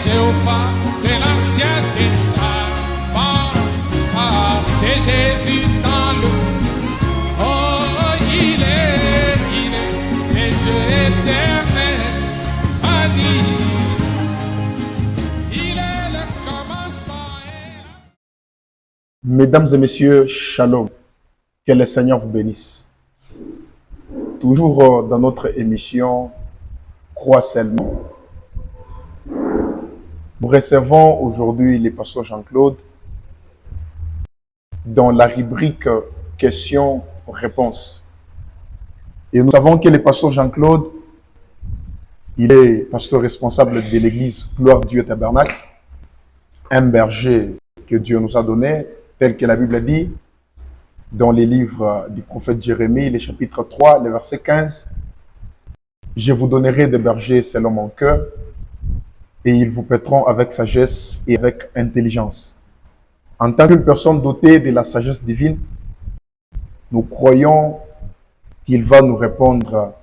Jéhovah de l'ancien testament. C'est j'ai vu dans l'eau. Oh, il est le Dieu éternel, Ani. Il est le commencement et la... Mesdames et messieurs, shalom. Que le Seigneur vous bénisse. Toujours dans notre émission Crois seulement. Nous recevons aujourd'hui le pasteur Jean-Claude dans la rubrique questions-réponses. Et nous savons que le pasteur Jean-Claude, il est pasteur responsable de l'église Gloire Dieu Tabernacle, un berger que Dieu nous a donné, tel que la Bible dit, dans les livres du prophète Jérémie, le chapitre 3, le verset 15. Je vous donnerai des bergers selon mon cœur, et ils vous paîtront avec sagesse et avec intelligence. En tant qu'une personne dotée de la sagesse divine, nous croyons qu'il va nous répondre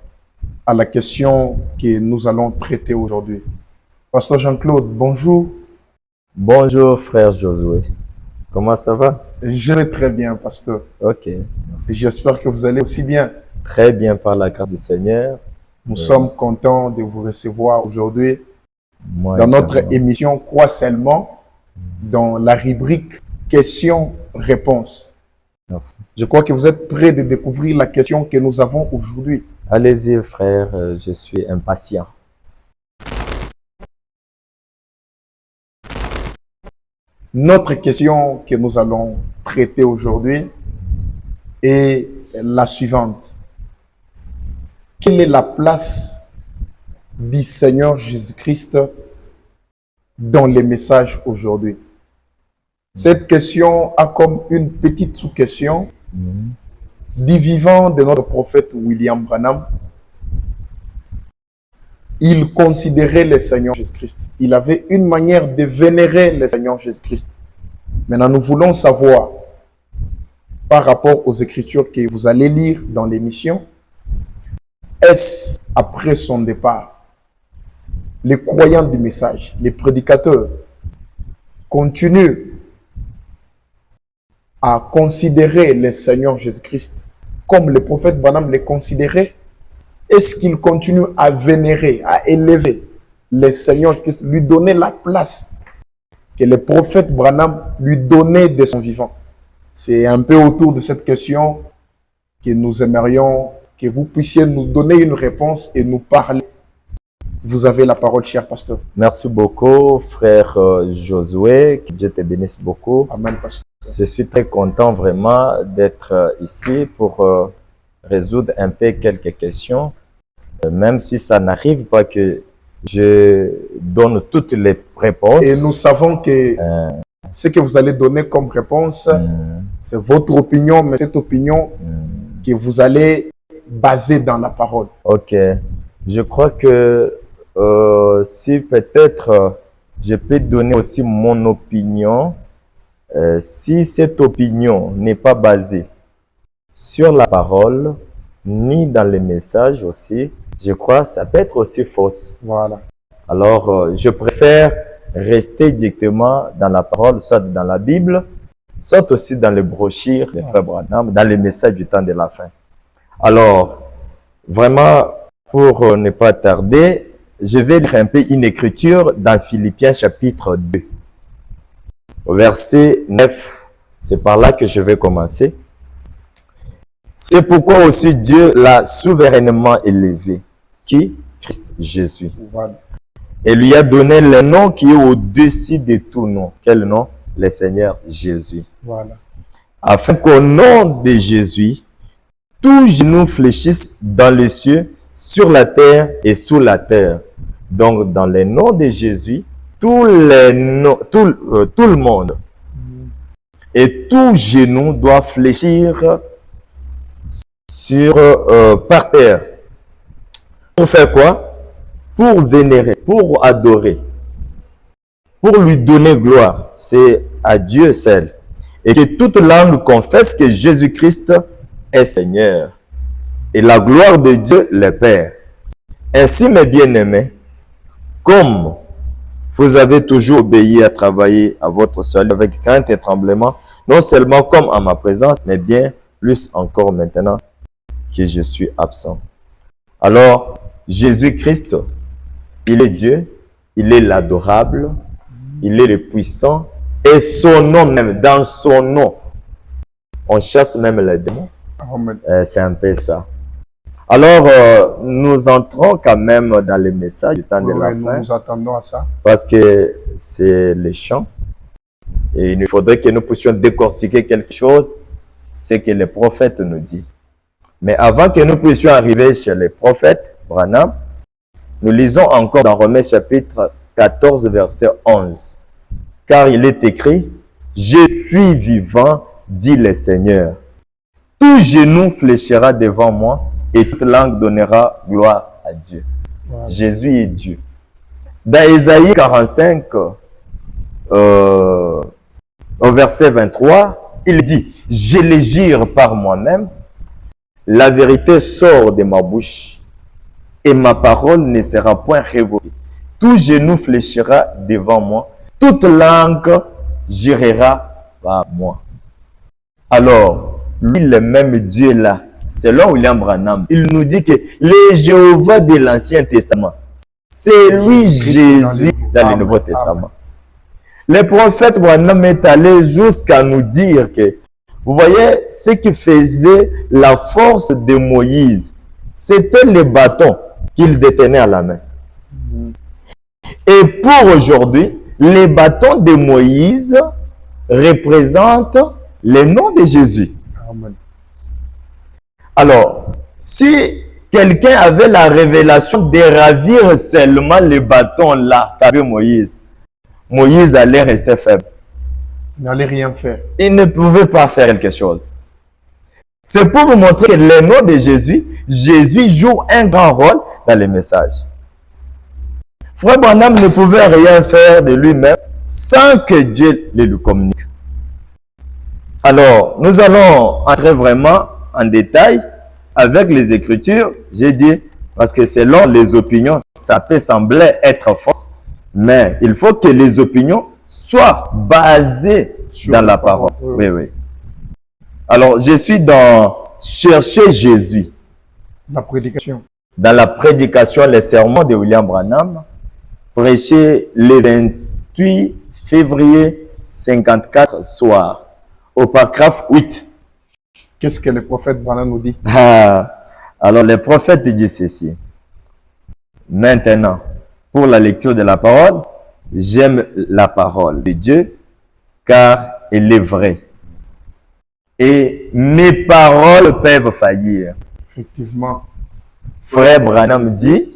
à la question que nous allons traiter aujourd'hui. Pasteur Jean-Claude, bonjour. Bonjour frère Josué. Comment ça va? Je vais très bien, pasteur. Ok, Et merci. j'espère que vous allez aussi bien. Très bien par la grâce du Seigneur. Nous sommes contents de vous recevoir aujourd'hui Moi dans notre également. émission Crois seulement, dans la rubrique questions-réponses. Merci. Je crois que vous êtes prêts de découvrir la question que nous avons aujourd'hui. Allez-y frère, je suis impatient. Notre question que nous allons traiter aujourd'hui est la suivante. Quelle est la place du Seigneur Jésus-Christ dans les messages aujourd'hui? Cette question a comme une petite sous-question du vivant de notre prophète William Branham. Il considérait le Seigneur Jésus-Christ. Il avait une manière de vénérer le Seigneur Jésus-Christ. Maintenant, nous voulons savoir, par rapport aux Écritures que vous allez lire dans l'émission, est-ce après son départ, les croyants du message, les prédicateurs, continuent à considérer le Seigneur Jésus-Christ comme le prophète Branham le considérait? Est-ce qu'il continue à vénérer, à élever le Seigneur Jésus-Christ, lui donner la place que le prophète Branham lui donnait de son vivant? C'est un peu autour de cette question que nous aimerions que vous puissiez nous donner une réponse et nous parler. Vous avez la parole, cher pasteur. Merci beaucoup frère Josué, que Dieu te bénisse beaucoup. Amen, pasteur. Je suis très content vraiment d'être ici pour résoudre un peu quelques questions. Même si ça n'arrive pas que je donne toutes les réponses. Et nous savons que ce que vous allez donner comme réponse, c'est votre opinion, mais cette opinion que vous allez baser dans la parole. Ok. Je crois que si peut-être je peux donner aussi mon opinion, si cette opinion n'est pas basée sur la parole, ni dans les messages aussi, je crois que ça peut être aussi fausse. Voilà. Alors, je préfère rester directement dans la parole, soit dans la Bible, soit aussi dans les brochures des frères Branham, dans les messages du temps de la fin. Alors, vraiment, pour ne pas tarder, je vais lire un peu une écriture dans Philippiens chapitre 2. Au verset 9, c'est par là que je vais commencer. C'est pourquoi aussi Dieu l'a souverainement élevé. Qui? Christ Jésus. Voilà. Et lui a donné le nom qui est au-dessus de tout nom. Quel nom? Le Seigneur Jésus. Voilà. Afin qu'au nom de Jésus, tout genou fléchisse dans les cieux, sur la terre et sous la terre. Donc, dans le nom de Jésus, tout le monde et tout genou doit fléchir par terre. Pour faire quoi? Pour vénérer, pour adorer, pour lui donner gloire. C'est à Dieu seul. Et que toute langue confesse que Jésus-Christ est Seigneur. Et la gloire de Dieu le Père. Ainsi, mes bien-aimés, comme Vous avez toujours obéi à travailler à votre salut avec crainte et tremblement, non seulement comme en ma présence, mais bien plus encore maintenant que je suis absent. Alors, Jésus-Christ, il est Dieu, il est l'adorable, il est le puissant, et son nom même, dans son nom, on chasse même les démons. Amen. C'est un peu ça. Alors, nous entrons quand même dans les messages du temps de la Nous fin, nous attendons à ça. parce que c'est les chants. Et il faudrait que nous puissions décortiquer quelque chose, ce que les prophètes nous disent. Mais avant que nous puissions arriver chez les prophètes, Branham, nous lisons encore dans Romains chapitre 14, verset 11. Car il est écrit, « Je suis vivant, dit le Seigneur. Tout genou fléchira devant moi et toute langue donnera gloire à Dieu. » Voilà. Jésus est Dieu. Dans Ésaïe 45, au verset 23, il dit, « Je les jure par moi-même, la vérité sort de ma bouche et ma parole ne sera point révoquée. Tout genou fléchira devant moi, toute langue jurera par moi. » Alors, lui, le même Dieu là, selon William Branham, il nous dit que le Jéhovah de l'Ancien Testament, c'est lui Jésus dans le Nouveau Testament. Le prophète Branham est allé jusqu'à nous dire que, vous voyez, ce qui faisait la force de Moïse, c'était le bâton qu'il détenait à la main. Et pour aujourd'hui, les bâtons de Moïse représentent le nom de Jésus. Amen. Alors, si quelqu'un avait la révélation de ravir seulement le bâton là qu'avait Moïse, Moïse allait rester faible. Il n'allait rien faire. Il ne pouvait pas faire quelque chose. C'est pour vous montrer que le nom de Jésus, Jésus joue un grand rôle dans les messages. Frère Branham ne pouvait rien faire de lui-même sans que Dieu le lui communique. Alors, nous allons entrer vraiment en détail avec les Écritures. J'ai dit, parce que selon les opinions, ça peut sembler être faux, mais il faut que les opinions soient basées dans la parole. Oui, oui. Alors, je suis dans Chercher Jésus. La prédication. Dans la prédication, les sermons de William Branham, prêché le 28 février 54 soir, au paragraphe 8. Qu'est-ce que le prophète Branham nous dit? Alors, le prophète dit ceci. Maintenant, pour la lecture de la parole, j'aime la parole de Dieu, car elle est vraie. Et mes paroles peuvent faillir. Effectivement. Frère Branham dit,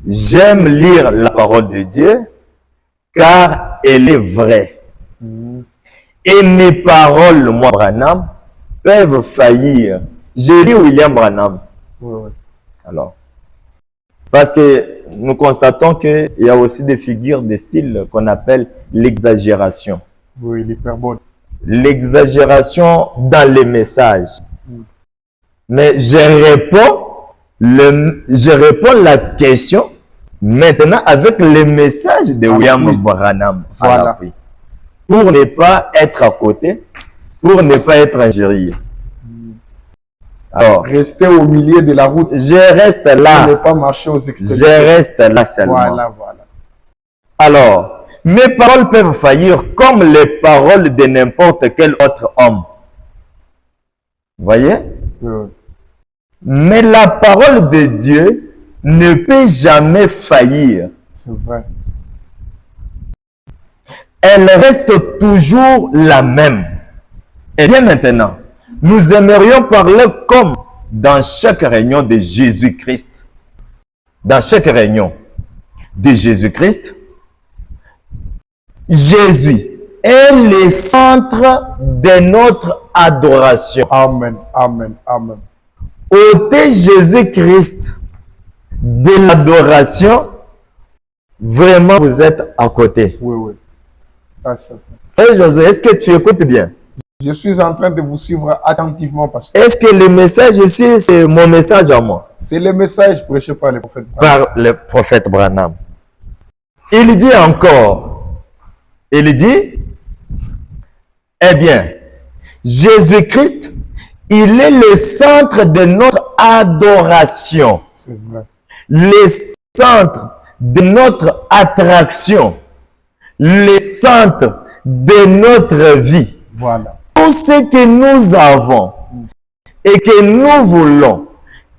j'aime lire la parole de Dieu, car elle est vraie. Et mes paroles, moi, Branham, peuvent faillir. J'ai lu William Branham. Oui, oui. Alors, parce que nous constatons qu'il y a aussi des figures de style qu'on appelle l'exagération. Oui, l'hyperbole. L'exagération dans les messages. Mais je réponds la question maintenant avec le message de William Branham. Voilà. Pour ne pas être à côté, pour ne pas être injurié. Alors, Rester au milieu de la route. je reste là. Ne pas marcher aux extrémités. Je reste là seulement. Voilà, voilà. Alors, mes paroles peuvent faillir comme les paroles de n'importe quel autre homme. Vous voyez? Oui, oui. Mais la parole de Dieu ne peut jamais faillir. C'est vrai. Elle reste toujours la même. Et bien maintenant, nous aimerions parler comme dans chaque réunion de Jésus-Christ. Dans chaque réunion de Jésus-Christ, Jésus est le centre de notre adoration. Amen, amen, amen. Ôtez Jésus-Christ de l'adoration, vraiment vous êtes à côté. Oui, oui. Ça, c'est vrai. Frère Josué, est-ce que tu écoutes bien? Je suis en train de vous suivre attentivement parce que Est-ce que le message ici, c'est mon message à moi? c'est le message prêché par le prophète Branham. Par le prophète Branham. Il dit encore, il dit, eh bien, Jésus-Christ, il est le centre de notre adoration, C'est vrai. le centre de notre attraction, le centre de notre vie. Voilà. Tout ce que nous avons et que nous voulons,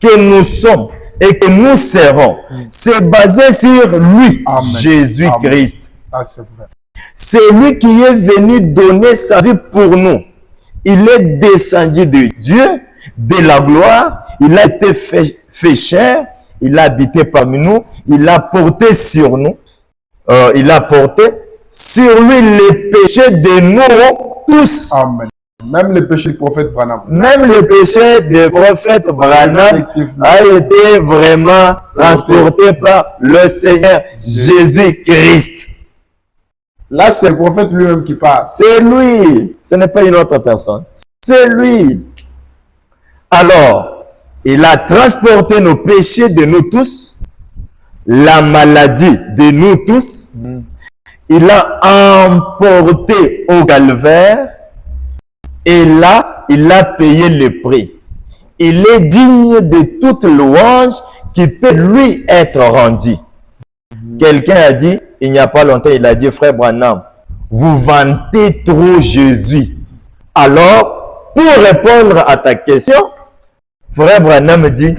que nous sommes et que nous serons, c'est basé sur lui, Amen. Jésus-Christ. Ah, c'est vrai. C'est lui qui est venu donner sa vie pour nous. Il est descendu de Dieu, de la gloire. Il a été fait chair. Il a habité parmi nous. Il a porté sur nous. Il a porté sur lui les péchés de nous tous. Amen. Même le péché du prophète Branham. Même le péché du prophète Branham a été vraiment transporté par le Seigneur Jésus-Christ. Là, c'est le prophète lui-même qui parle. C'est lui. Ce n'est pas une autre personne. C'est lui. Alors, il a transporté nos péchés de nous tous, la maladie de nous tous. Il a emporté au calvaire. Et là, il a payé le prix. Il est digne de toute louange qui peut lui être rendue. Quelqu'un a dit, il n'y a pas longtemps, il a dit, frère Branham, vous vantez trop Jésus. Alors, pour répondre à ta question, frère Branham dit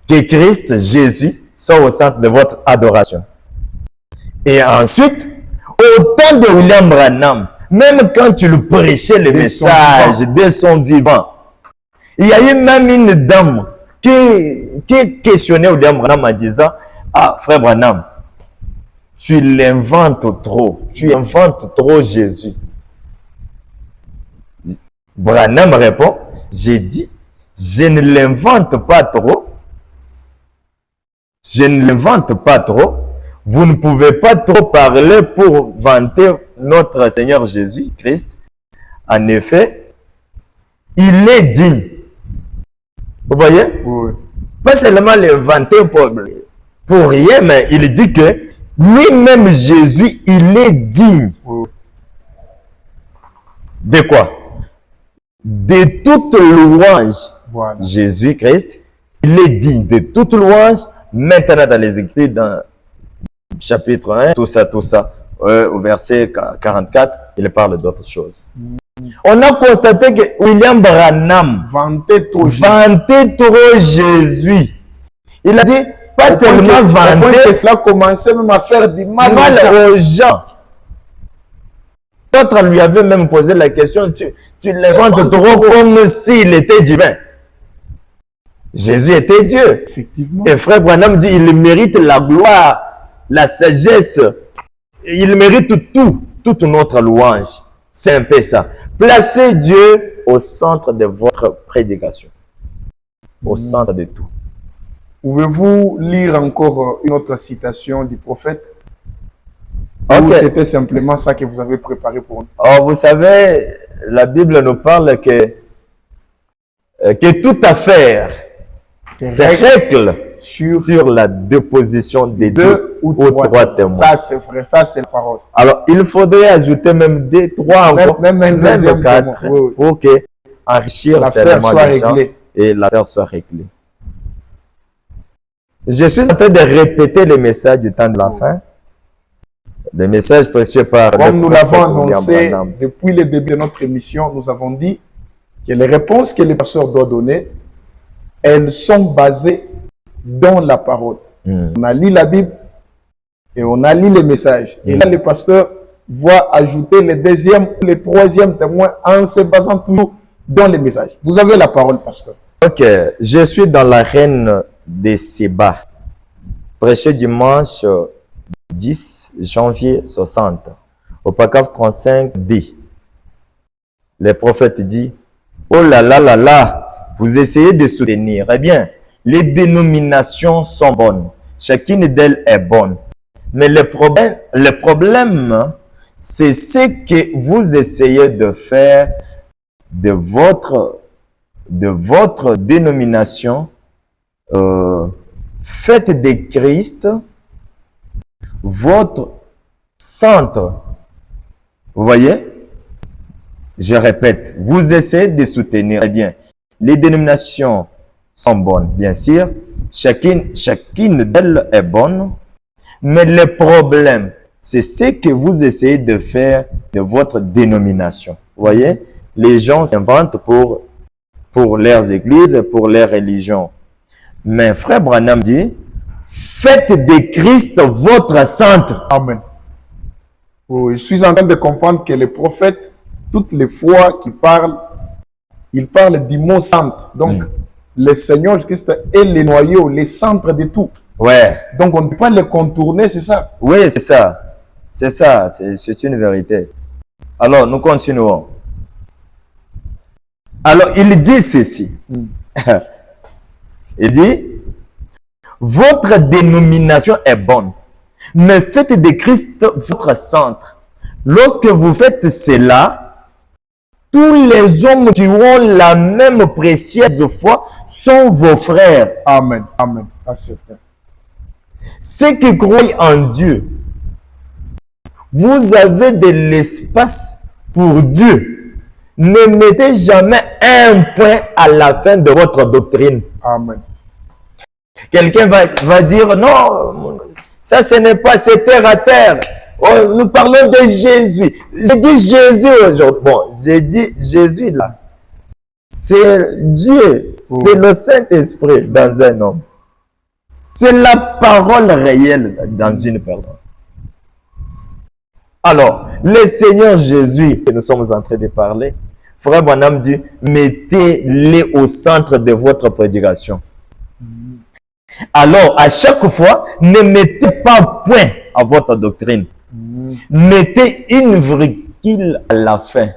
que Christ, Jésus, sont au centre de votre adoration. Et ensuite, au temps de William Branham, même quand tu le prêchais le message de son vivant, il y a eu même une dame qui questionnait William Branham en disant, ah, frère Branham, tu l'inventes trop. Tu inventes trop Jésus. Branham répond, j'ai dit, je ne l'invente pas trop. Je ne l'invente pas trop. Vous ne pouvez pas trop parler pour vanter notre Seigneur Jésus-Christ. En effet, il est digne. Vous voyez? Oui. Pas seulement l'inventer pour rien, mais il dit que lui-même Jésus, il est digne. Oui. De quoi? De toute louange. Voilà. Jésus-Christ, il est digne de toute louange. Maintenant dans les Écritures, dans chapitre 1, tout ça, au verset 44, il parle d'autres choses. On a constaté que William Branham Vanter trop Jésus. vantait trop Jésus. Il a dit, pas seulement vanter, Cela commençait même à faire du mal aux gens. mal aux gens. D'autres lui avaient même posé la question, tu l'inventes trop comme s'il était divin. Jésus était Dieu. Effectivement. Et frère Branham dit, il mérite la gloire, la sagesse. Il mérite tout, toute notre louange. C'est un peu ça. Placez Dieu au centre de votre prédication. Au centre de tout. Pouvez-vous lire encore une autre citation du prophète? Ok. Ou c'était simplement ça que vous avez préparé pour nous? Or, vous savez, la Bible nous parle que toute affaire se règle sur la déposition des deux ou trois témoins. Ça, c'est vrai. Ça, c'est la parole. Alors, il faudrait ajouter même deux, trois encore, Même un deuxième quatre, témoin. Oui, oui. pour que enrichir L'affaire seulement soit les gens réglée. et l'affaire soit réglée. Je suis en train de répéter les messages du temps de la fin. Les messages prêchés par Comme le nous prophète l'avons William annoncé Branham. depuis le début de notre émission, nous avons dit que les réponses que les pasteurs doivent donner, elles sont basées dans la parole. On a lu la Bible et on a lu les messages. Et là, le pasteur va ajouter le deuxième, le troisième témoin en se basant toujours dans les messages. Vous avez la parole, pasteur. Ok, je suis dans l'arène de Séba, prêché dimanche 10 janvier 60, au paragraphe 35 dit, le prophète dit, oh là là là là, vous essayez de soutenir. Eh bien, les dénominations sont bonnes, chacune d'elles est bonne. Mais le problème, c'est ce que vous essayez de faire de votre dénomination, faites de Christ votre centre. Vous voyez? Je répète, vous essayez de soutenir. Eh bien, les dénominations sont bonnes, bien sûr. Chacune d'elles est bonne. Mais le problème, c'est ce que vous essayez de faire de votre dénomination. Vous voyez? Les gens s'inventent pour leurs églises, pour leurs religions. Mais frère Branham dit, faites de Christ votre centre. Amen. Oh, je suis en train de comprendre que les prophètes, toutes les fois qu'ils parlent, ils parlent du mot centre. Donc, le Seigneur Christ est le noyau, le centre de tout. Ouais. Donc, on ne peut pas le contourner, c'est ça? Oui, c'est ça. C'est ça, c'est une vérité. Alors, nous continuons. Alors, il dit ceci. Il dit, votre dénomination est bonne, mais faites de Christ votre centre. Lorsque vous faites cela, tous les hommes qui ont la même précieuse foi sont vos frères. Amen. Amen. Ça, c'est vrai. Ceux qui croient en Dieu, vous avez de l'espace pour Dieu. Ne mettez jamais un point à la fin de votre doctrine. Amen. Quelqu'un va dire, non, ça ce n'est pas, c'est terre à terre. Oh, nous parlons de Jésus. J'ai dit Jésus aujourd'hui. Bon, j'ai dit Jésus là. C'est Dieu. C'est le Saint-Esprit dans un homme. C'est la parole réelle dans une personne. Alors, le Seigneur Jésus que nous sommes en train de parler, frère Branham dit, mettez-les au centre de votre prédication. Alors, à chaque fois, ne mettez pas point à votre doctrine. Mettez une virgule à la fin.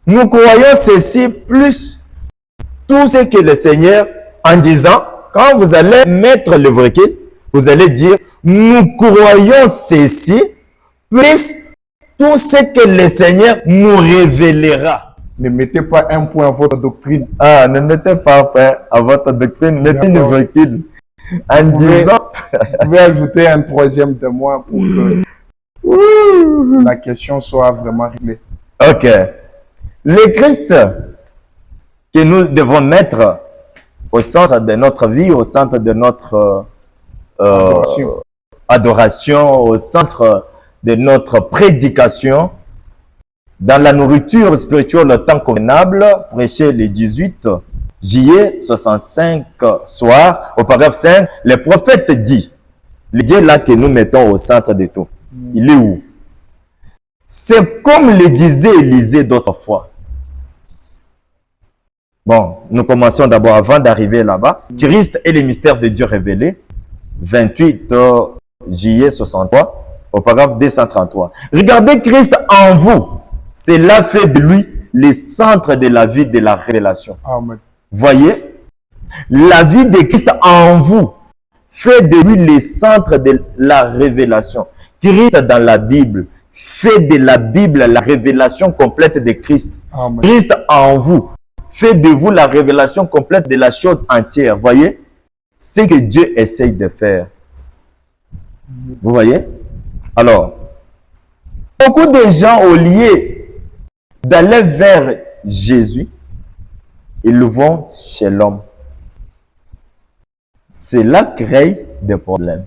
Nous croyons ceci plus tout ce que le Seigneur, en disant, quand vous allez mettre le virgule, vous allez dire, nous croyons ceci plus tout ce que le Seigneur nous révélera. Ne mettez pas un point à votre doctrine. Ah, ne mettez pas un point à votre doctrine, mettez une virgule. En disant... Vous pouvez ajouter un troisième témoin pour que la question soit vraiment réglée. Ok. Le Christ que nous devons mettre au centre de notre vie, au centre de notre adoration, au centre de notre prédication, dans la nourriture spirituelle le temps convenable, prêché le 18 juillet 65 soir, au paragraphe 5, le prophète dit, le Dieu là que nous mettons au centre de tout, il est où? C'est comme le disait Élisée d'autrefois. Bon, nous commençons d'abord avant d'arriver là-bas. Christ est le mystère de Dieu révélé, 28 juillet 63, au paragraphe 233. Regardez Christ en vous. Cela fait de lui le centre de la vie de la révélation. Amen. Voyez, la vie de Christ en vous fait de lui le centre de la révélation. Christ dans la Bible fait de la Bible la révélation complète de Christ. Amen. Christ en vous fait de vous la révélation complète de la chose entière. Voyez, c'est ce que Dieu essaye de faire. Vous voyez? Alors, beaucoup de gens, au lieu d'aller vers Jésus, ils vont chez l'homme. Cela crée des problèmes.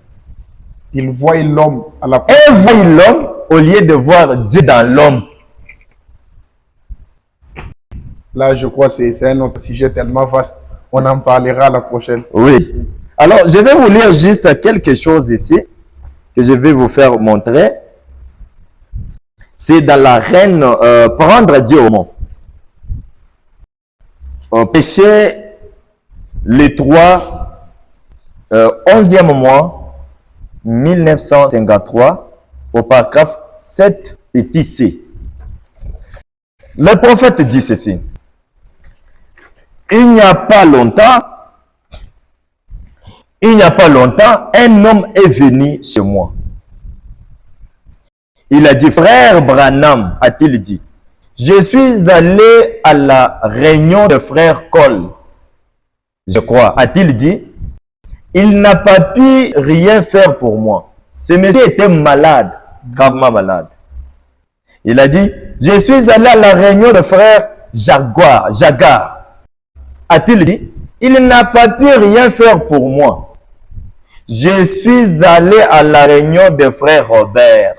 Ils voient l'homme à la place. Ils voient l'homme au lieu de voir Dieu dans l'homme. Là, je crois que c'est un autre sujet tellement vaste. On en parlera la prochaine. Oui. Alors, je vais vous lire juste quelque chose ici que je vais vous faire montrer. C'est dans la reine, prendre Dieu au mot. Péché, les 11e mois, 1953, au paragraphe 7 et C. Le prophète dit ceci. Il n'y a pas longtemps, un homme est venu chez moi. Il a dit, frère Branham, a-t-il dit, je suis allé à la réunion de frère Cole, je crois, a-t-il dit, il n'a pas pu rien faire pour moi. Ce monsieur était malade, gravement malade. Il a dit, je suis allé à la réunion de frère Jagar. A-t-il dit, il n'a pas pu rien faire pour moi. Je suis allé à la réunion de frère Robert.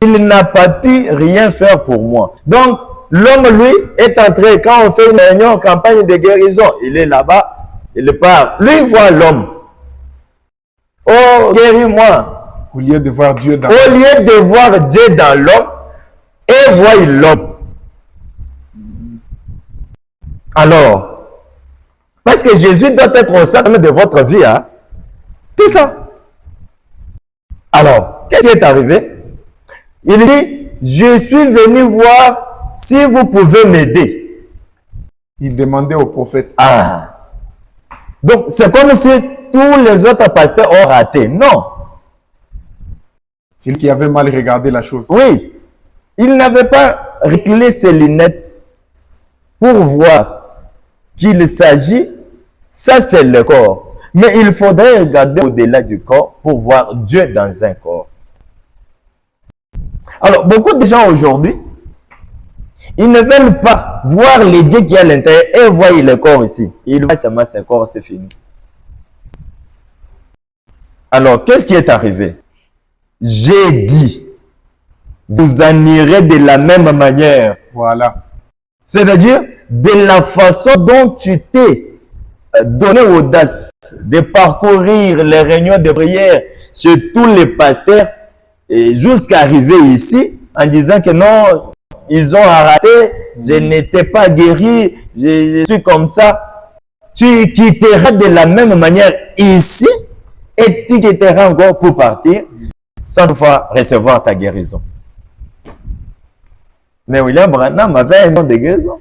Il n'a pas pu rien faire pour moi. Donc, l'homme, lui, est entré. Quand on fait une réunion, campagne de guérison, il est là-bas, il part. Lui, il voit l'homme. Oh, guéris-moi. Au lieu de voir Dieu dans Au lieu de voir Dieu dans l'homme, et voit l'homme. Alors, parce que Jésus doit être au centre de votre vie, hein? Tout ça. Alors, qu'est-ce qui est arrivé? Il dit, je suis venu voir si vous pouvez m'aider. Il demandait au prophète. Ah. Donc, c'est comme si tous les autres pasteurs ont raté. Non. C'est lui qui avait mal regardé la chose. Oui. Il n'avait pas réglé ses lunettes pour voir qu'il s'agit, ça c'est le corps. Mais il faudrait regarder au-delà du corps pour voir Dieu dans un corps. Alors, beaucoup de gens aujourd'hui, ils ne veulent pas voir les dieux qui est à l'intérieur et voir le corps ici. Ils voient seulement ce corps, c'est fini. Alors, qu'est-ce qui est arrivé? J'ai dit, vous en irez de la même manière. Voilà. C'est-à-dire, de la façon dont tu t'es donné l'audace de parcourir les réunions de prière chez tous les pasteurs et jusqu'à arriver ici en disant que non, ils ont raté, je n'étais pas guéri, je suis comme ça. Tu quitteras de la même manière ici et tu quitteras encore pour partir sans toutefois recevoir ta guérison. Mais William Branham avait un don de guérison.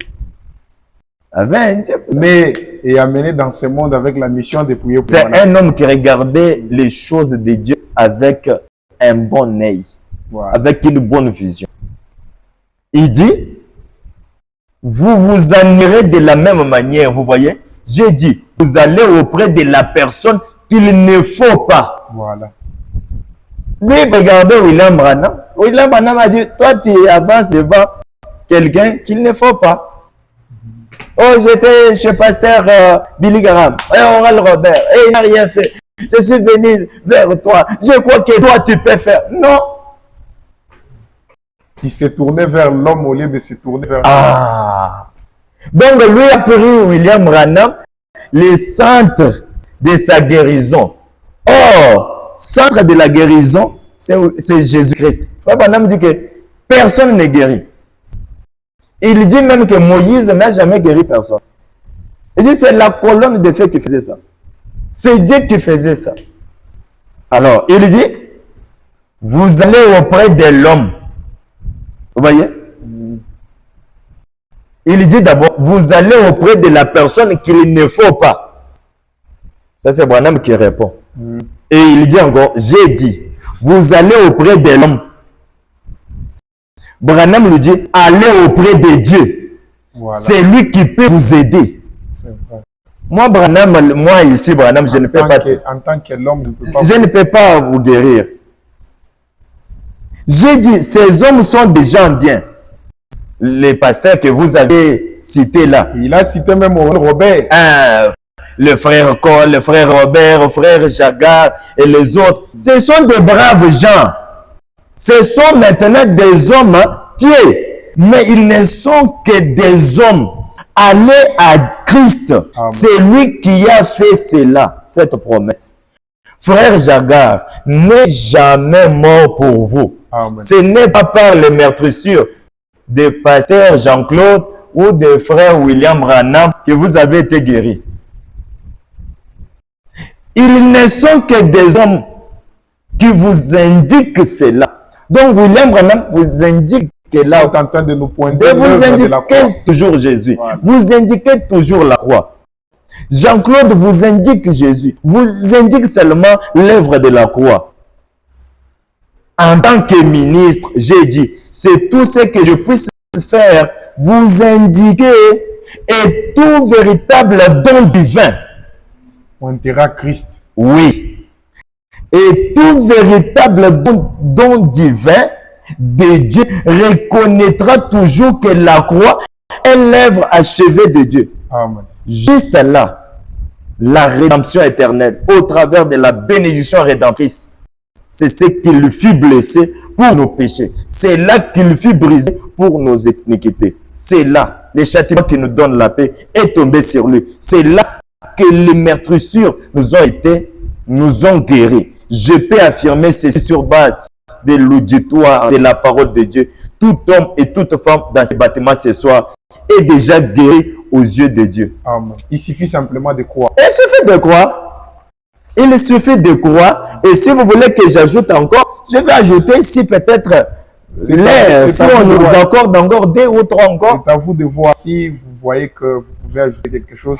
Mais est amené dans ce monde avec la mission de prier pour c'est un homme qui regardait les choses de Dieu avec un bon œil, Voilà. avec une bonne vision. Il dit, vous vous en irez de la même manière, vous voyez. J'ai dit, vous allez auprès de la personne qu'il ne faut pas. Voilà. Lui, regardez William Branham. William Branham a dit, toi tu avances devant quelqu'un qu'il ne faut pas. Oh, j'étais chez pasteur Billy Graham, et Oral Robert, et il n'a rien fait. Je suis venu vers toi. Je crois que toi, tu peux faire. Non. Il s'est tourné vers l'homme au lieu de se tourner vers Ah. Donc, lui a pris William Branham, le centre de sa guérison. Or, centre de la guérison, c'est Jésus-Christ. Frère Branham dit que personne n'est guéri. Il dit même que Moïse n'a jamais guéri personne. Il dit c'est la colonne de feu qui faisait ça. C'est Dieu qui faisait ça. Alors, il dit, vous allez auprès de l'homme. Vous voyez? Il dit d'abord, vous allez auprès de la personne qu'il ne faut pas. Ça, c'est Branham qui répond. Et il dit encore, j'ai dit, vous allez auprès de l'homme. Branham lui dit, allez auprès de Dieu. Voilà. C'est lui qui peut vous aider. C'est vrai. Moi, Branham, moi ici, Branham, je ne peux pas. En tant que l'homme, je ne peux pas. Je ne peux pas vous guérir. J'ai dit, ces hommes sont des gens bien. Les pasteurs que vous avez cités là. Il a cité même Robert. Le frère Cole, le frère Robert, le frère Jagar et les autres. Ce sont de braves gens. Ce sont maintenant des hommes pieds. Mais ils ne sont que des hommes. Allez à Christ. C'est lui qui a fait cela, cette promesse. Frère Jagar n'est jamais mort pour vous. Amen. Ce n'est pas par les meurtrissures de pasteur Jean-Claude ou de frère William Branham que vous avez été guéri. Ils ne sont que des hommes qui vous indiquent cela. Donc William Branham vous indique que Ils là, sont en train de nous pointer et vous l'œuvre de la croix. indiquez toujours Jésus. Voilà. Vous indiquez toujours la croix. Jean-Claude vous indique Jésus. Vous indique seulement l'œuvre de la croix. En tant que ministre, j'ai dit, c'est tout ce que je puisse faire, vous indiquer, et tout véritable don divin On enterra Christ. Oui. Et tout véritable don divin de Dieu reconnaîtra toujours que la croix est l'œuvre achevée de Dieu. Amen. Juste là, la rédemption éternelle, au travers de la bénédiction rédemptrice, c'est ce qu'il fut blessé pour nos péchés. C'est là qu'il fut brisé pour nos iniquités. C'est là, le châtiment qui nous donne la paix est tombé sur lui. C'est là que les meurtrissures nous ont guéris. Je peux affirmer ceci sur base de l'auditoire de la parole de Dieu. Tout homme et toute femme dans ce bâtiment ce soir est déjà guéri aux yeux de Dieu. Amen. Il suffit simplement de croire. Il suffit de croire. Il suffit de croire. Et si vous voulez que j'ajoute encore, je vais ajouter si peut-être l'air, si on nous accorde encore 2 ou 3 encore. C'est à vous de voir si vous voyez que vous pouvez ajouter quelque chose.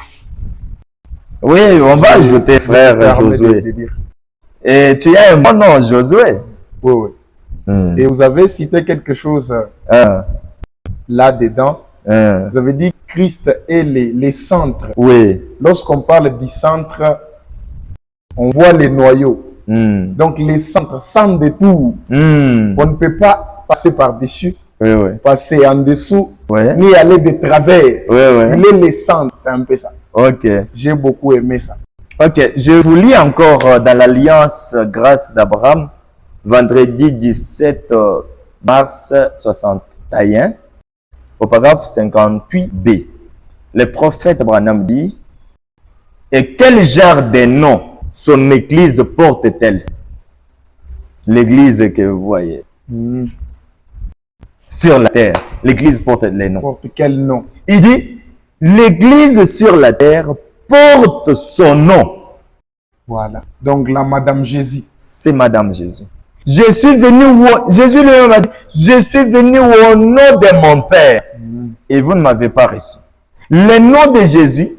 Oui, on va ajouter, frère Josué. Et tu as un bon nom, Josué. Oui, oui. Et vous avez cité quelque chose là-dedans. Vous avez dit Christ est les centres. Oui. Lorsqu'on parle du centre, on voit les noyaux. Donc les centres détour. On ne peut pas passer par-dessus, passer en dessous, ni aller de travers. Il est les centres, c'est un peu ça. Ok. J'ai beaucoup aimé ça. Ok, je vous lis encore dans l'Alliance Grâce d'Abraham, vendredi 17 mars 61, au paragraphe 58b. Le prophète Abraham dit, « Et quel genre de nom son église porte-t-elle » L'église que vous voyez. Sur la terre, l'église porte les noms. Porte quel nom? Il dit, « L'église sur la terre porte son nom. » Voilà. Donc la Madame Jésus. C'est Madame Jésus. Je suis venu, Jésus lui-même a dit, je suis venu au nom de mon Père. Et vous ne m'avez pas reçu. Le nom de Jésus,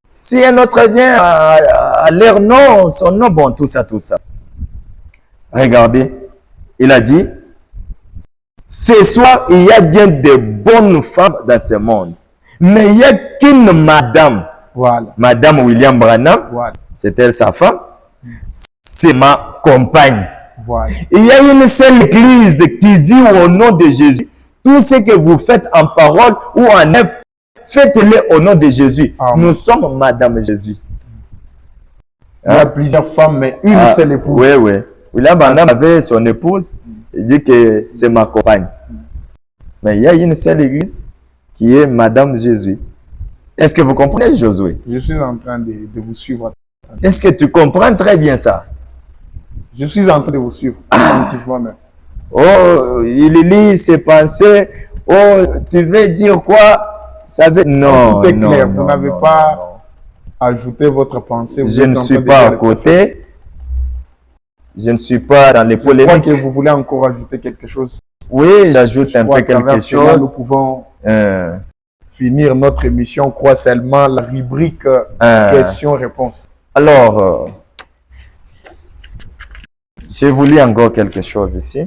si un autre vient à leur nom, son nom, bon, tout ça. Regardez, il a dit, ce soir, il y a bien de bonnes femmes dans ce monde. Mais il n'y a qu'une madame. Voilà. Madame William Branham, voilà. C'est elle sa femme. C'est ma compagne. Voilà. Il y a une seule église qui vit au nom de Jésus. Tout ce que vous faites en parole ou en œuvre, faites-le au nom de Jésus. Amen. Nous sommes Madame Jésus. Il y a plusieurs femmes, mais une seule épouse. Oui. William Branham avait son épouse. Il dit que c'est ma compagne. Mais il y a une seule église qui est Madame Jésus. Est-ce que vous comprenez, Josué? Je suis en train de vous suivre. Est-ce que tu comprends très bien ça? Je suis en train de vous suivre. Effectivement même. Oh, il lit ses pensées. Oh, tu veux dire quoi? Ça veut... Non, tout est clair. Non, vous n'avez pas ajouté votre pensée. Je ne suis pas à côté. Je ne suis pas dans les polémiques. Je crois que vous voulez encore ajouter quelque chose. Oui, j'ajoute un peu quelque chose. Nous pouvons finir notre émission. Crois seulement la rubrique questions-réponses. Alors, je vous lis encore quelque chose ici.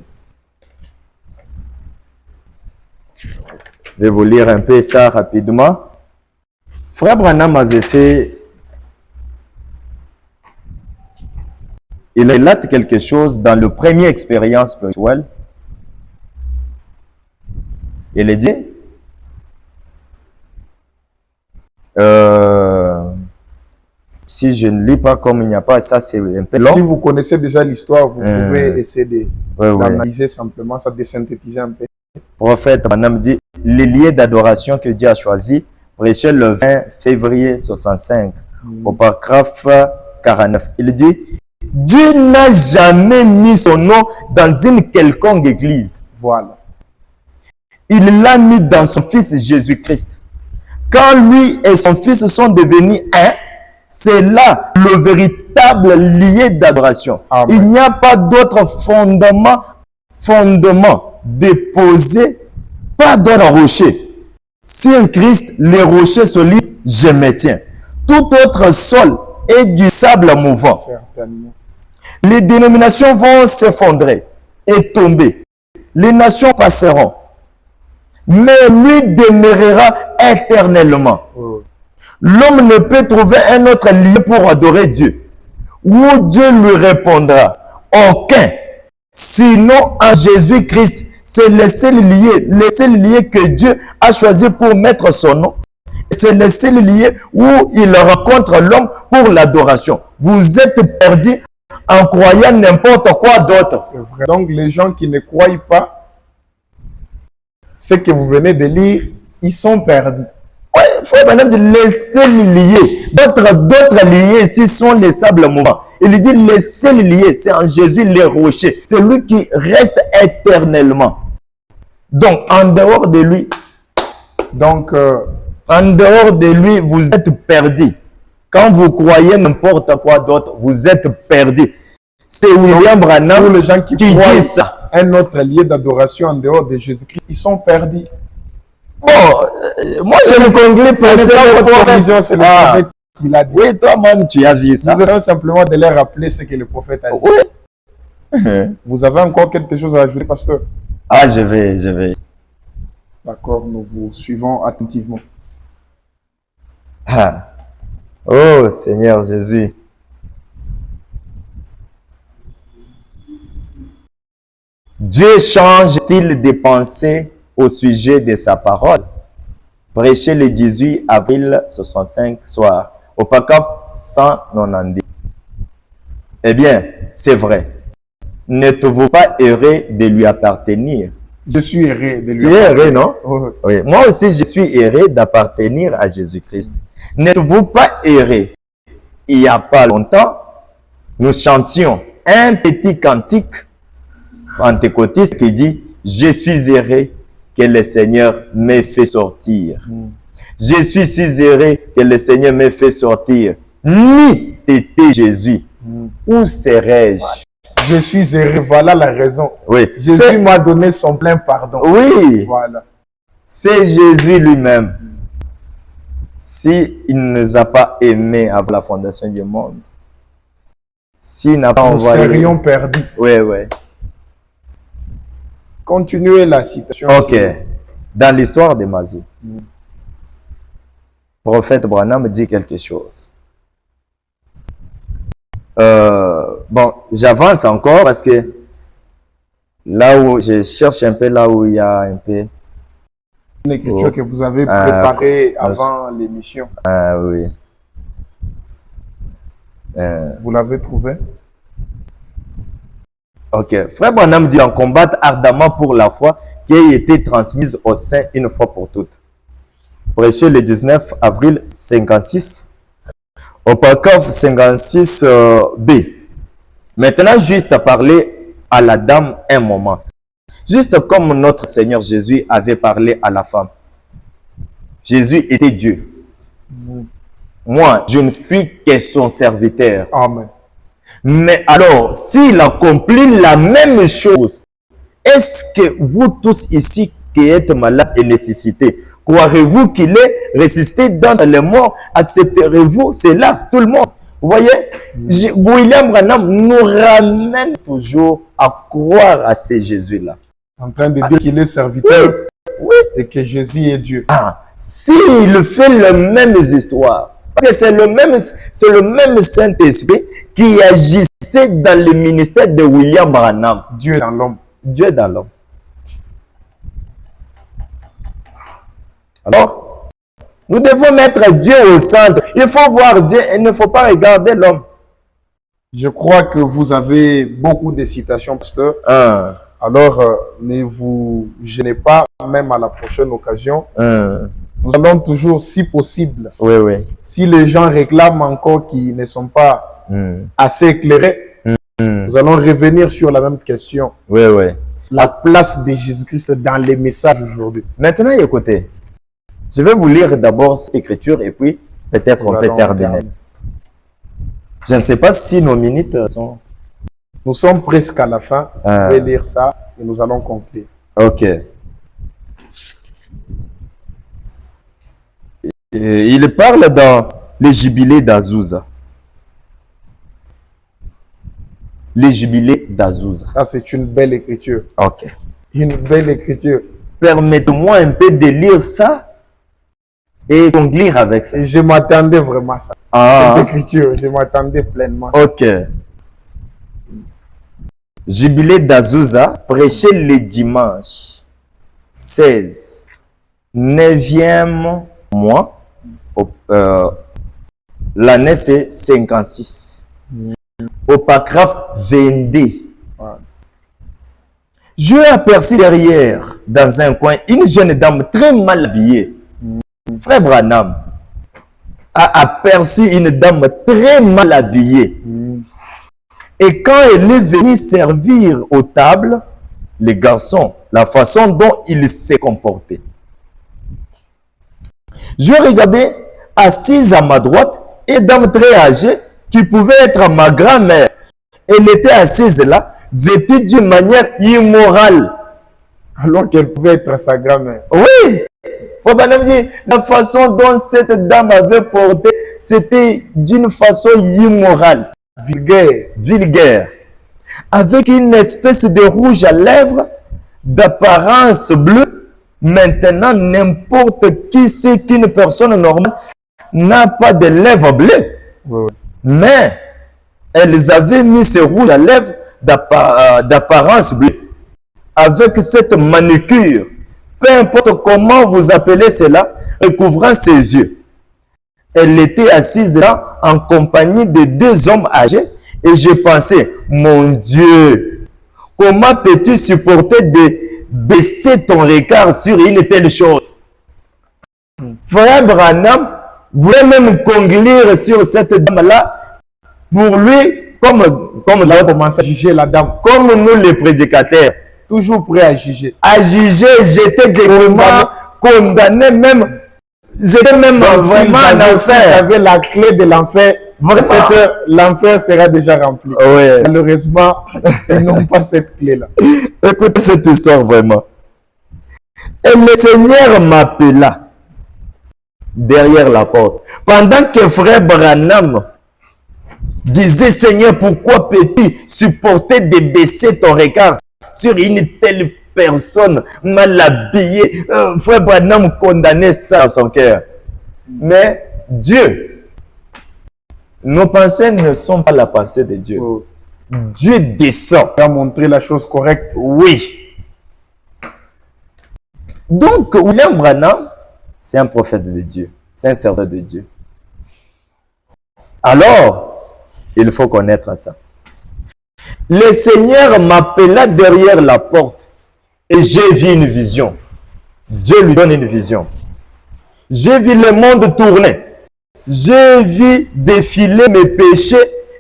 Je vais vous lire un peu ça rapidement. Frère Branham avait fait... Il relate quelque chose dans le premier expérience spirituelle. Il est dit... si je ne lis pas comme il n'y a pas, ça c'est un peu long. Si vous connaissez déjà l'histoire, vous pouvez essayer d'analyser simplement, ça de synthétiser un peu. Prophète Branham dit, les lieux d'adoration que Dieu a choisi, prêché le 20 février 65, au paragraphe 49. Il dit, Dieu n'a jamais mis son nom dans une quelconque église. Voilà. Il l'a mis dans son Fils Jésus-Christ. Quand lui et son Fils sont devenus un, c'est là le véritable lieu d'adoration. Il n'y a pas d'autre fondement déposé, pas d'autre rocher. Sur Christ, les rochers solides, je me tiens. Tout autre sol est du sable mouvant. Certainement. Les dénominations vont s'effondrer et tomber. Les nations passeront. Mais lui demeurera éternellement. L'homme ne peut trouver un autre lieu pour adorer Dieu, où Dieu lui répondra. Aucun. Sinon, en Jésus-Christ, c'est le seul lieu que Dieu a choisi pour mettre son nom. C'est le seul lieu où il rencontre l'homme pour l'adoration. Vous êtes perdus en croyant n'importe quoi d'autre. C'est vrai. Donc, les gens qui ne croient pas, ce que vous venez de lire, ils sont perdus. Oui, il faut maintenant les seuls liés. D'autres liés ici sont les sables mouvants. Il dit les seuls liés, c'est en Jésus les rochers. C'est lui qui reste éternellement. Donc, en dehors de lui, en dehors de lui, vous êtes perdus. Quand vous croyez n'importe quoi d'autre, vous êtes perdus. C'est William Branham Pour les gens qui dit croient ça. un autre lieu d'adoration en dehors de Jésus-Christ, ils sont perdus. Bon, moi je le conclus Ce n'est pas votre vision, c'est le prophète qui l'a dit. Oui, toi-même, tu as vu ça. Vous essayez simplement de leur rappeler ce que le prophète a dit. Oui. Vous avez encore quelque chose à ajouter, pasteur? Ah, je vais. D'accord, nous vous suivons attentivement. Ah. Oh, Seigneur Jésus. Dieu change-t-il des pensées au sujet de sa parole? Prêché le 18 avril 65 soir, au PACAF 190. Eh bien, c'est vrai. N'êtes-vous pas heureux de lui appartenir? Je suis heureux de lui Tu es heureux, appartenir. non? Oh, Oui. Moi aussi, je suis heureux d'appartenir à Jésus-Christ. N'êtes-vous pas heureux? Il n'y a pas longtemps, nous chantions un petit cantique pentecôtiste qui dit « Je suis heureux que le Seigneur m'ait fait sortir. Je suis si heureux que le Seigneur m'ait fait sortir. Ni t'étais Jésus. Où serais-je? » Je suis heureux, voilà la raison. Oui. Jésus m'a donné son plein pardon. Oui. Voilà. C'est Jésus lui-même. S'il ne nous a pas aimés avant la fondation du monde, s'il n'a pas Nous envoyé... serions perdus. Oui, oui. Continuez la citation. Ok. Dans l'histoire de ma vie, prophète Branham dit quelque chose. Bon, j'avance encore parce que là où je cherche un peu, là où il y a un peu... Une écriture que vous avez préparée avant l'émission. Ah oui. Vous l'avez trouvée? Ok. Frère Branham dit en combattre ardemment pour la foi qui a été transmise au sein une fois pour toutes. Prêché le 19 avril 56 au paragraphe 56b. Maintenant, juste à parler à la dame un moment. Juste comme notre Seigneur Jésus avait parlé à la femme. Jésus était Dieu. Moi, je ne suis que son serviteur. Amen. Mais alors, s'il accomplit la même chose, est-ce que vous tous ici qui êtes malades et nécessités, croirez-vous qu'il est ressuscité dans les morts? Accepterez-vous cela, tout le monde? Vous voyez, William Branham nous ramène toujours à croire à ce Jésus-là. En train de dire qu'il est serviteur et que Jésus est Dieu. Ah, s'il fait les mêmes histoires, parce que c'est le même Saint-Esprit qui agissait dans le ministère de William Branham. Dieu est dans l'homme. Dieu est dans l'homme. Alors, nous devons mettre Dieu au centre. Il faut voir Dieu et il ne faut pas regarder l'homme. Je crois que vous avez beaucoup de citations, pasteur. Alors, ne vous gênez pas, même à la prochaine occasion. Nous allons toujours, si possible, Oui, oui. si les gens réclament encore qui ne sont pas assez éclairés, nous allons revenir sur la même question. Oui, oui. La place de Jésus-Christ dans les messages aujourd'hui. Maintenant, écoutez. Je vais vous lire d'abord cette écriture et puis peut-être on peut terminer. Je ne sais pas si nos minutes sont... Nous sommes presque à la fin. Je vais lire ça et nous allons conclure. Ok. Il parle dans les jubilés d'Azusa. Les jubilés d'Azusa. Ça, c'est une belle écriture. Ok. Une belle écriture. Permettez-moi un peu de lire ça et conclure avec ça. Et je m'attendais vraiment à ça. Ah, Cette écriture, je m'attendais pleinement à ça. ok. Jubilé d'Azusa, prêché le dimanche 16, 9e mois. L'année c'est 56. Au paragraphe 22. Je aperçus derrière, dans un coin, une jeune dame très mal habillée. Frère Branham a aperçu une dame très mal habillée. Et quand elle est venue servir aux tables, les garçons, la façon dont ils se comportaient. Je regardais assise à ma droite une dame très âgée qui pouvait être ma grand-mère. Elle était assise là, vêtue d'une manière immorale. Alors qu'elle pouvait être sa grand-mère. Oui, Frère Branham dit, la façon dont cette dame avait porté, c'était d'une façon immorale. Vulgaire, avec une espèce de rouge à lèvres d'apparence bleue. Maintenant, n'importe qui sait qu'une personne normale n'a pas de lèvres bleues. Oui. Mais elles avaient mis ce rouge à lèvres d'apparence bleue, avec cette manucure, peu importe comment vous appelez cela, recouvrant ses yeux. Elle était assise là en compagnie de deux hommes âgés et je pensais, mon Dieu, comment peux-tu supporter de baisser ton regard sur une telle chose? Frère Branham voulait même conclure sur cette dame-là pour lui, comme Il a commencé à juger la dame. comme nous les prédicateurs, Toujours prêt à juger. à juger, j'étais directement condamné même. J'étais même Donc, vraiment en s'ils enfer. avaient la clé de l'enfer, l'enfer sera déjà rempli. Ouais. Malheureusement, ils n'ont pas cette clé-là. Écoutez cette histoire vraiment. Et le Seigneur m'appela derrière la porte. Pendant que frère Branham disait, Seigneur, pourquoi peux-tu supporter de baisser ton regard sur une telle personne mal habillée? Frère Branham condamnait ça à son cœur. Mais Dieu, nos pensées ne sont pas la pensée de Dieu. Oh. Dieu descend. Il a montré la chose correcte. Oui. Donc, William Branham, c'est un prophète de Dieu. C'est un serviteur de Dieu. Alors, il faut connaître ça. Le Seigneur m'appela derrière la porte et j'ai vu une vision. Dieu lui donne une vision. J'ai vu le monde tourner. J'ai vu défiler mes péchés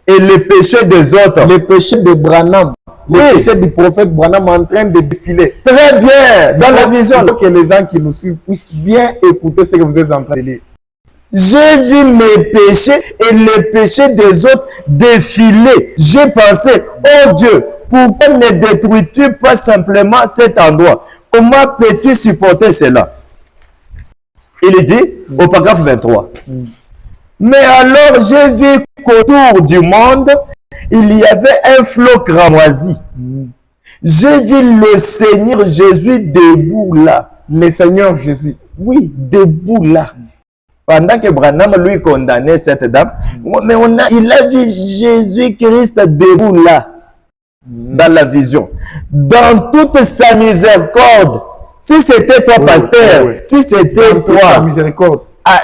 et les péchés des autres. Les péchés de Branham, les Oui. péchés du prophète Branham en train de défiler. Très bien, dans la vision. Il faut que les gens qui nous suivent puissent bien écouter ce que vous êtes en train de lire. J'ai vu mes péchés et les péchés des autres défiler. J'ai pensé, oh Dieu, pourquoi ne détruis-tu pas simplement cet endroit? Comment peux-tu supporter cela? Il dit au paragraphe 23. Mais alors j'ai vu qu'autour du monde, il y avait un flot cramoisi. J'ai vu le Seigneur Jésus debout là. Le Seigneur Jésus. Oui, debout là. Pendant que Branham lui condamnait cette dame, mais il a vu Jésus-Christ debout là, dans la vision, dans toute sa miséricorde. Si c'était toi, pasteur, si c'était Dans toute sa toi, miséricorde.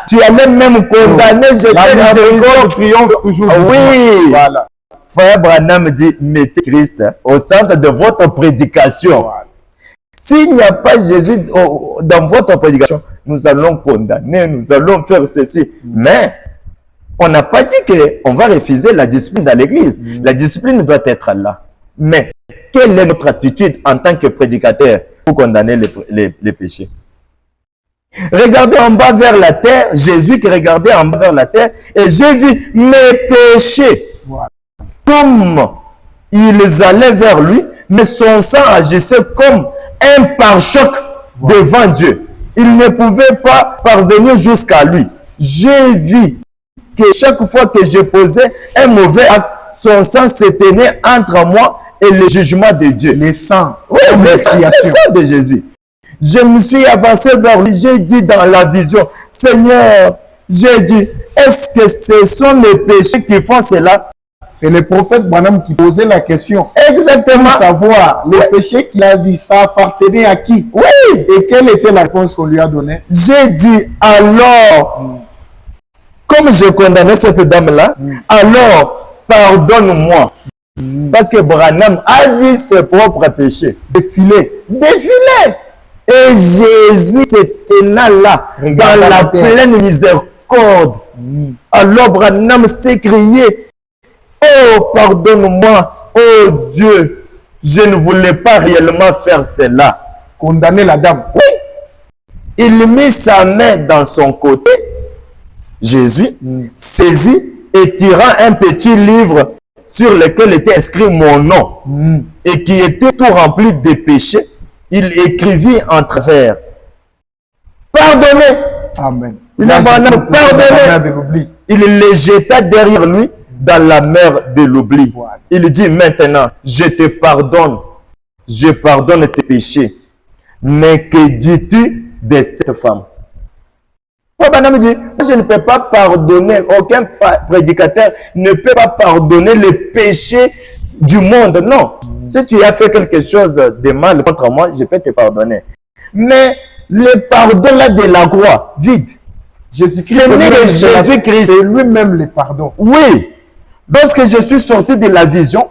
tu allais même condamner, jeter La miséricorde miséricorde. triomphe toujours. Oui. Voilà. Frère Branham dit, mettez Christ au centre de votre prédication. Voilà. S'il n'y a pas Jésus dans votre prédication, nous allons condamner, nous allons faire ceci. Mais on n'a pas dit qu'on va refuser la discipline dans l'église. La discipline doit être là. Mais quelle est notre attitude en tant que prédicateur pour condamner les péchés? Regardez en bas vers la terre, Jésus qui regardait en bas vers la terre, et j'ai vu mes péchés. Voilà. Comme ils allaient vers lui, mais son sang agissait comme un pare-choc devant Dieu. Il ne pouvait pas parvenir jusqu'à lui. J'ai vu que chaque fois que je posais un mauvais acte, son sang se tenait entre moi et le jugement de Dieu. Les sangs. Oui, le sang de Jésus. Je me suis avancé vers lui. J'ai dit dans la vision, Seigneur, j'ai dit, est-ce que ce sont les péchés qui font cela? C'est le prophète Branham qui posait la question. Exactement. Pour savoir, les péchés qu'il a dit, ça appartenait à qui? Oui. Et quelle était la réponse qu'on lui a donnée? J'ai dit, alors, comme je condamnais cette dame-là, alors, pardonne-moi. Parce que Branham a vu ses propres péchés. Défiler. Défiler. Et Jésus se tenait là, dans la pleine miséricorde. Alors Branham s'écriait, oh, pardonne-moi, oh Dieu, je ne voulais pas réellement faire cela. Condamner la dame. Oui. Il mit sa main dans son côté, Jésus, saisit et tirant un petit livre sur lequel était inscrit mon nom et qui était tout rempli de péchés, il écrivit en travers. Pardonnez. Amen. Pardonnez. Il le jeta derrière lui dans la mer de l'oubli. Voilà. Il dit maintenant, je te pardonne. Je pardonne tes péchés. Mais que dis-tu de cette femme? Branham dit, je ne peux pas pardonner, aucun prédicateur ne peut pas pardonner les péchés du monde. Non. Si tu as fait quelque chose de mal contre moi, je peux te pardonner. Mais le pardon là de la croix, vide. Jésus-Christ, c'est lui-même le pardon. Oui. Lorsque je suis sorti de la vision,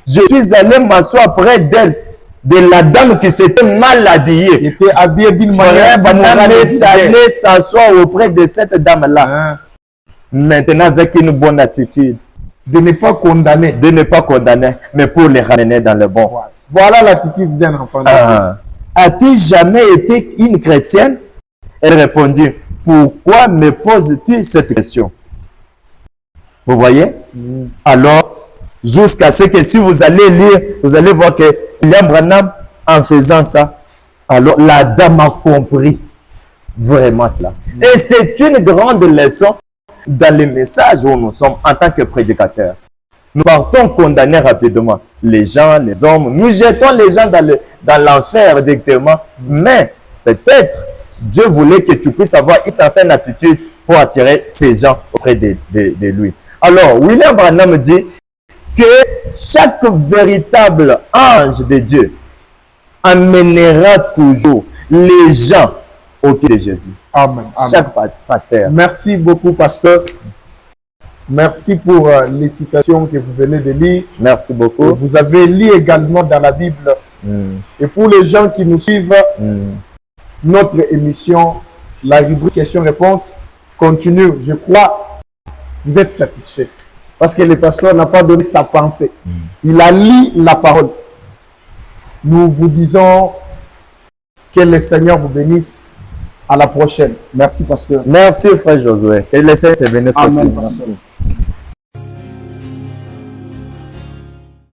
je suis allé m'asseoir près d'elle, de la dame qui s'était mal habillée. Il était habillé d'une manière. Branham est allé s'asseoir auprès de cette dame-là. Maintenant, avec une bonne attitude. De ne pas condamner. De ne pas condamner, mais pour les ramener dans le bon. Voilà l'attitude d'un enfant de Dieu. As-tu jamais été une chrétienne? Elle répondit, pourquoi me poses-tu cette question? Vous voyez? Alors, jusqu'à ce que si vous allez lire, vous allez voir que William Branham, en faisant ça, alors la dame a compris vraiment cela. Et c'est une grande leçon dans les messages où nous sommes en tant que prédicateurs. Nous partons condamner rapidement les gens, les hommes. Nous jetons les gens dans l'enfer directement. Mais peut-être Dieu voulait que tu puisses avoir une certaine attitude pour attirer ces gens auprès de lui. Alors, William Branham dit que chaque véritable ange de Dieu amènera toujours les gens au pied de Jésus. Amen. Amen. Chaque pasteur. Merci beaucoup, pasteur. Merci pour les citations que vous venez de lire. Merci beaucoup. Vous avez lu également dans la Bible. Et pour les gens qui nous suivent, notre émission, la rubrique questions-réponses continue. Je crois que vous êtes satisfaits. Parce que le pasteur n'a pas donné sa pensée. Il a lu la parole. Nous vous disons que le Seigneur vous bénisse. À la prochaine. Merci, pasteur. Merci, frère Josué. Que le Seigneur te bénisse aussi. Amen, Merci.